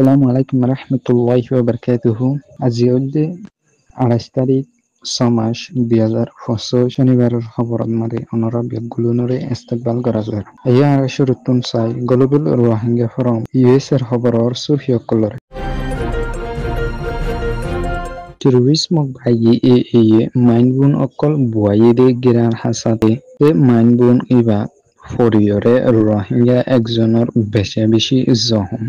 আসসালামু আলাইকুম রহমতুল্লাহি ওয়া বারাকাতুহু। আজি হচ্ছে 28 তারিখ 6 মাস 2025 শনিবারের খবরত মারি অনরা বেগুলুনরে ইস্তেকবাল করা যায়। এয়া আর শুরুতুন চাই গ্লোবাল রোহিঙ্গা ফোরাম ইউএস এর খবরর সুফিয়কলর টেরোরিজম ভাইয়ে এ মাইনবুন অকল বুয়াইদে গিরার হাসাতে এ মাইনবুন ইবা ফরিয়রে রোহিঙ্গা একজনের বেশি জহম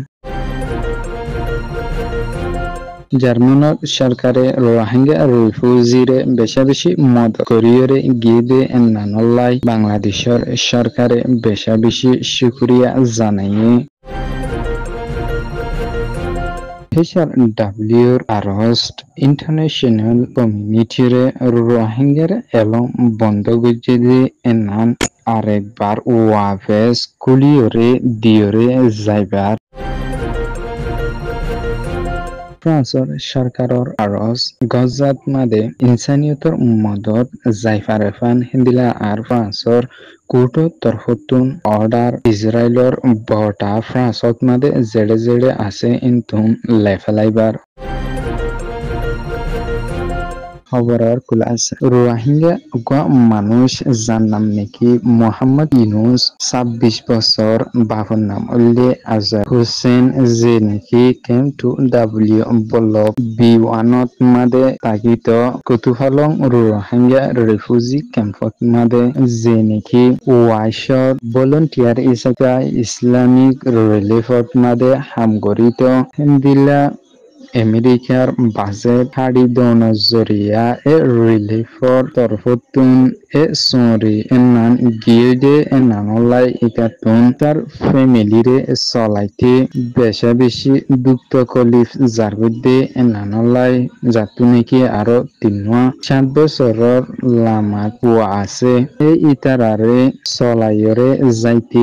জার্মানত সরকারে রোহিঙ্গা রিফিউজিরে বেশি মদত করিয়রে গিয়ে নানলাই বাংলাদেশের সরকারে বেশি শুকরিয়া জানাইয়ে ফেসার ডাব্লিউর আরস্ট ইন্টারন্যাশনাল কমিউনিটিরে রোহিঙ্গার এলম বন্ধ গজিয়ে এনান আরেকবার ওয়াভেস কুলিয়রে দিয়রে যাইবার ফ্রান্সর সরকারর আরজ গজাত মাদে ইনসানিয়তর মদত জাইফারেফান হিন্দিলা আর ফ্রান্সর কোর্টর তরফতুন অর্ডার ইসরায়েলর বটা ফ্রান্সত মাদে জেড়ে আছে ইনতুম লেফেলাইবার খবরের কুলাস রোহিঙ্গা গা মানুষ যার নাম নাকি মোহাম্মদ ইউনুস 26 বছর বাবার নাম উল্লে আজার হোসেন যে নাকি কেম টু ডাব্লিউ ব্লক বি1ত মাদে তাগিত কুতুফালং রোহিঙ্গা রিফিউজি ক্যাম্পত মাদে যে নাকি ওয়াইশর ভলান্টিয়ার হিসাবে ইসলামিক রিলিফত মাদে হামগরিত হিন্দিলা আমেরিকার বাজেট হাড়ি দৌনত জরিয়া এ রিলিফর তরফতুন এ সরি এনান গিয়ে এনানলাই ইকাতুন তার ফ্যামিলিরে চলাইতে বেশি দুঃখ কলিফ যার মধ্যে এনানলাই যাতু নাকি আরো 7 বছরের লামা কুয়া আছে এই ইতারারে চলাইরে যাইতে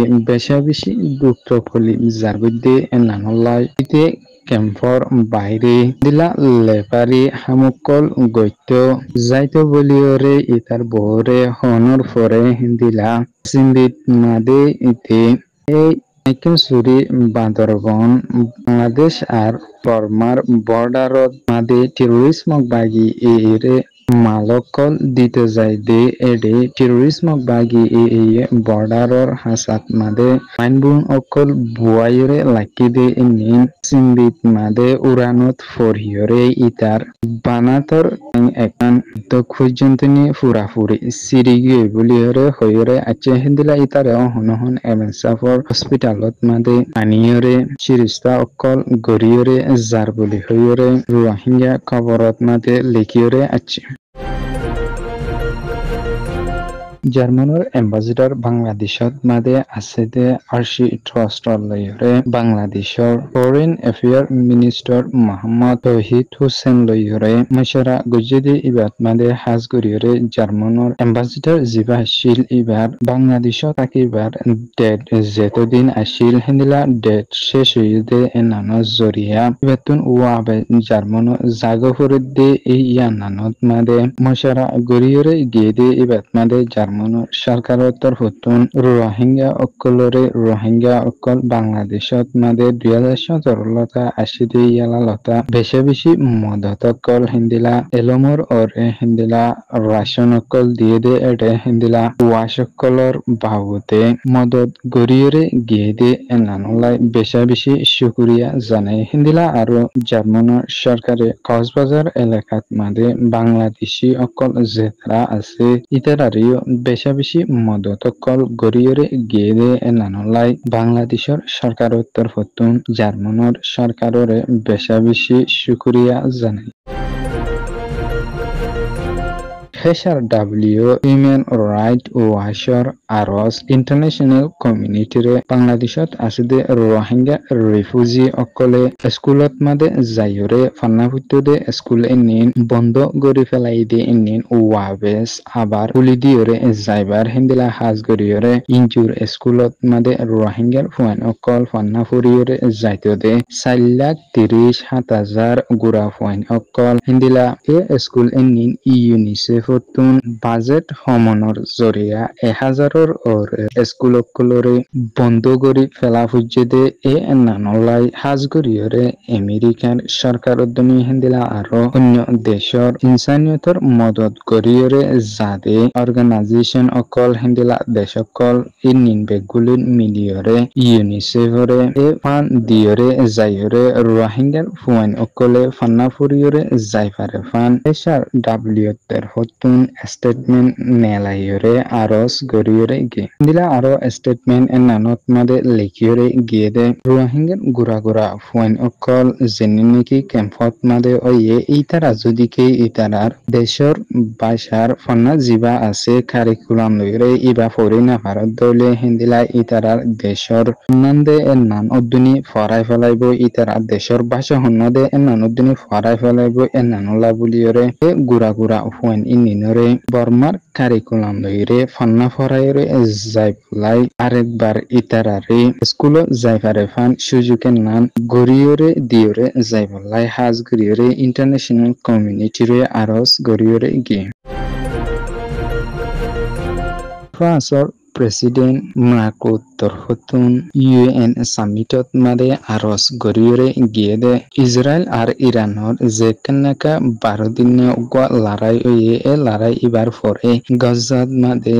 বেশি দুঃখ কলিফ যার মধ্যে এনানলাই ইতে ক্যাম্পর বাইরে দিলা লেপারি হামুকল গৈত্য যাইতো বলিওরে ইতার বহরে হনর ফরে দিলা সিন্দিত মাদে ইতে এই সুরি বান্দরবন বাংলাদেশ আর বর্মার বর্ডারত মাদে টেরোরিজমক বাগি এরে মালকল দিতে যাই দে এডে টেরোরিজমক বাগি বর্ডারর হাসাত মাদে মাইনবুন অকল বুয়াইরে লাকি দে নিন সিম্বিত মাদে উড়ানত ফরিয়রে ইতার বানাতর একান পর্যন্তনি ফুরাফুরি সিরিগিয়ে বলিয়রে হইরে আছে হিন্দিলা ইতারে হনহন এমএনসাফর হসপিটালত মাদে আনিয়রে চিরিস্তা অকল গরিয়রে যার বলি হইরে রোহিঙ্গা খবরত মাদে লিখিয়রে আছে জার্মানের এম্বাসিডর বাংলাদেশত মাদে আছে দে আরশি ট্রাস্টলয়রে বাংলাদেশর ফরেন অ্যাফেয়ার মিনিস্টার মোহাম্মদ তৌহিদ হোসেন লয়রে মশরা গুজদি ইবাদ মাদে হাজ গরিয়রে জার্মানের এম্বাসিডর জিবা শিল ইবার বাংলাদেশত তাকিবার ডেট যেতদিন আসিল হিন্দিলা ডেট শেষ হইদে এনানো জরিয়া ইবাতুন ওয়াবে জার্মানো জাগফরদে এই ইয়ানানত মাদে মশরা গরিয়রে গিয়ে ইবাদ মাদে জার্মান সরকারের তরফতুন রোহিঙ্গা অকল বাংলাদেশত মাদে 2017 আশিতে ইয়ালালতা বেশি মদত অকল হিন্দিলা এলমর ওরে হিন্দিলা রাশন অকল দিয়ে দে এডে হিন্দিলা ওয়াশ অকলর বাবুতে মদত গরিয়রে গিয়ে দে এনানলাই বেশি শুকরিয়া জানাই হিন্দিলা আরো জার্মানের সরকারে কক্সবাজার এলাকাত মাদে বাংলাদেশি অকল জেতারা আছে ইতারারিও বেশি মদত অকল গরিয়রে গিয়ে দে এনানলাই বাংলাদেশের সরকারের তরফতুন জার্মানের সরকারের বেশি শুকরিয়া জানাই ফেসার ডাব্লিউ হিউম্যান রাইট ওয়াচর আরজ ইন্টারন্যাশনাল কমিউনিটিরে বাংলাদেশত আছে দে রোহিঙ্গা রিফিউজি অকলে স্কুলত মাদে যাইরে ফান্নাফুত্তদে স্কুল এনিন বন্ধ গরি ফেলাই দে এনিন ওয়াবেস আবার খুলি দিয়রে যাইবার হিন্দিলা হাজ গরিয়রে ইনজুর স্কুলত মাদে রোহিঙ্গার ফুয়ান অকল ফান্নাফুরিয়রে যাইতো দে 4,30,000 গুড়া ফুয়ান অকল হিন্দিলা এ স্কুল এনিন ইউনিসেফ হতুন বাজেট হমনৰ জৰিয়া 1000ৰ স্কুলসকলৰে বন্ধ কৰি ফেলা ফুজ্জেদে নানলাই হাজগৰিয়ৰে আমেৰিকান সরকার উদ্যমী হেন্দিলা আৰু অন্য দেশৰ ইনসানিয়তৰ মদত গৰিয়ৰে যাদে অর্গানাইজেশন অকল হেন্দিলা দেশকল নিনবেগুলিন মিলিয়ৰে ইউনিসেফরে ফান দিয়রে যাইয়রে রোহিঙ্গার ফুয়াইন অকলে ফান্না ফুরিয়রে যাইফারে ফান এসার ডাব্লিউতের হতুন স্টেটমেন্ট নেলাইয়রে আরস গরিয়রে গে দিলা আরো স্টেটমেন্ট নানত মাদে লেখিয়রে গিয়ে দে রোহিঙ্গার গুড়া ফুয়াইন অকল জেনিনিকি ক্যাম্পত মাদে ওয়ে ইতারা যদিকে ইতারার দেশর বাসার ফান্না জিবা আছে কারিকুলাম লইরে ইবা ফরি না ভারত দলে হিন্দিলা ইতারার দেশর নন্দে নান অদ্দুনি ফরাই ফেলাইব ইতারার দেশর ভাষা হন্নদে নান অদ্দুনি ফরাই ফেলাইব নানলা বুলিয়রে গুড়া ফুয়াইন ইনিনরে বর্মার কারিকুলাম লইরে ফান্না ফরাইরে যাইফলাই আরেকবার ইতারারে স্কুল যাইফারে ফান সুযোগে নান গরিয়রে দিয়রে যাইফলাই হাজ গরিয়রে ইন্টারন্যাশনাল কমিউনিটিরে আরস গরিয়রে গিয়ে ফ্রান্সর প্রেসিডেন্ট মার্কোত্তর হতুন ইউএন সামিটত মাদে আরস গরিয়রে গিয়ে দে ইসরায়েল আর ইরানর যে কান্নাকা 12 দিনে লড়াই এ লড়াই এবার পরে গজাত মাদে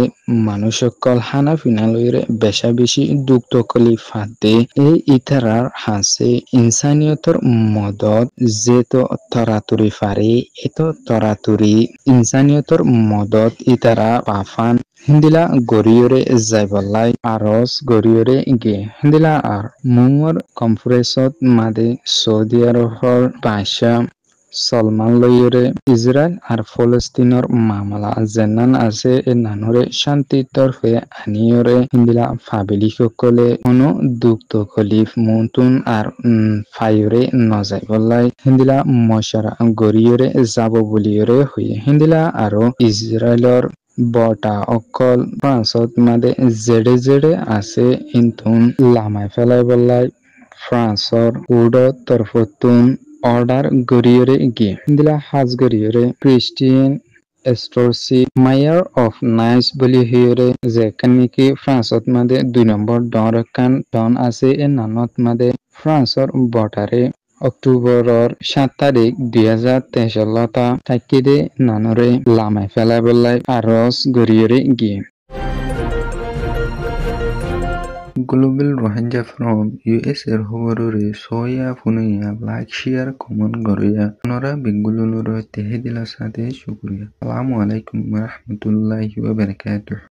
মানুষকল হানা ফিনালইরে বেশা বেশি দুঃখ তকলিফাত দে এই ইতারার হাসে ইনসানিয়তর মদত যেতো তরাতুরি ফারে এত তরাতুরি ইনসানিয়তর মদত ইতারা পাফান হিন্দিলা গরিয়রে যাইবলাই আরস গরিয়রে গে হিন্দিলা আর মুঙর কনফারেন্সত মাদে সৌদি আরবর বাদশা সলমান লইয়রে ইসরায়েল আর ফলস্তিনর মামলা জেনান আছে নানরে শান্তি তরফে আনিয়রে হিন্দিলা ফাবিলি সকলে কোনো দুঃখ তকলিফ মুতুন আর ফাইরে নজাইবলাই হিন্দিলা মশারা গরিয়রে যাব বলিয়রে হয়ে হিন্দিলা আরো ইসরায়েলর বটা অকল ফ্রান্সত মাদে জেডে আছে ইন্থুন লামাই ফেলাই বলাই ফ্রান্সর উডত তরফতুন অর্ডার গরিয়রে গিয়ে দিলা হাজ গরিয়রে ক্রিস্টিয়ান এস্ট্রসি মায়ার অফ নাইস বলি হিয়রে যে কানিকি ফ্রান্সত মাদে 2 নম্বর ডন আছে নানত মাদে ফ্রান্সর বটারে অক্টোবরর 7 তারিখ 2023 লতা থাকিদে নানরে লামাই ফেলাই বলাই আরস গরিয়রে গিয়ে গ্লোবাল রোহিঙ্গা ফ্রম ইউএস এর খবররে সয়া ফুনিয়া লাইক শেয়ার কমেন্ট গরিয়া নরা বেঙ্গুলুর তেহে দিলা সাথে শুকরিয়া আসসালামু আলাইকুম ওয়া রাহমাতুল্লাহি ওয়া বারাকাতুহু।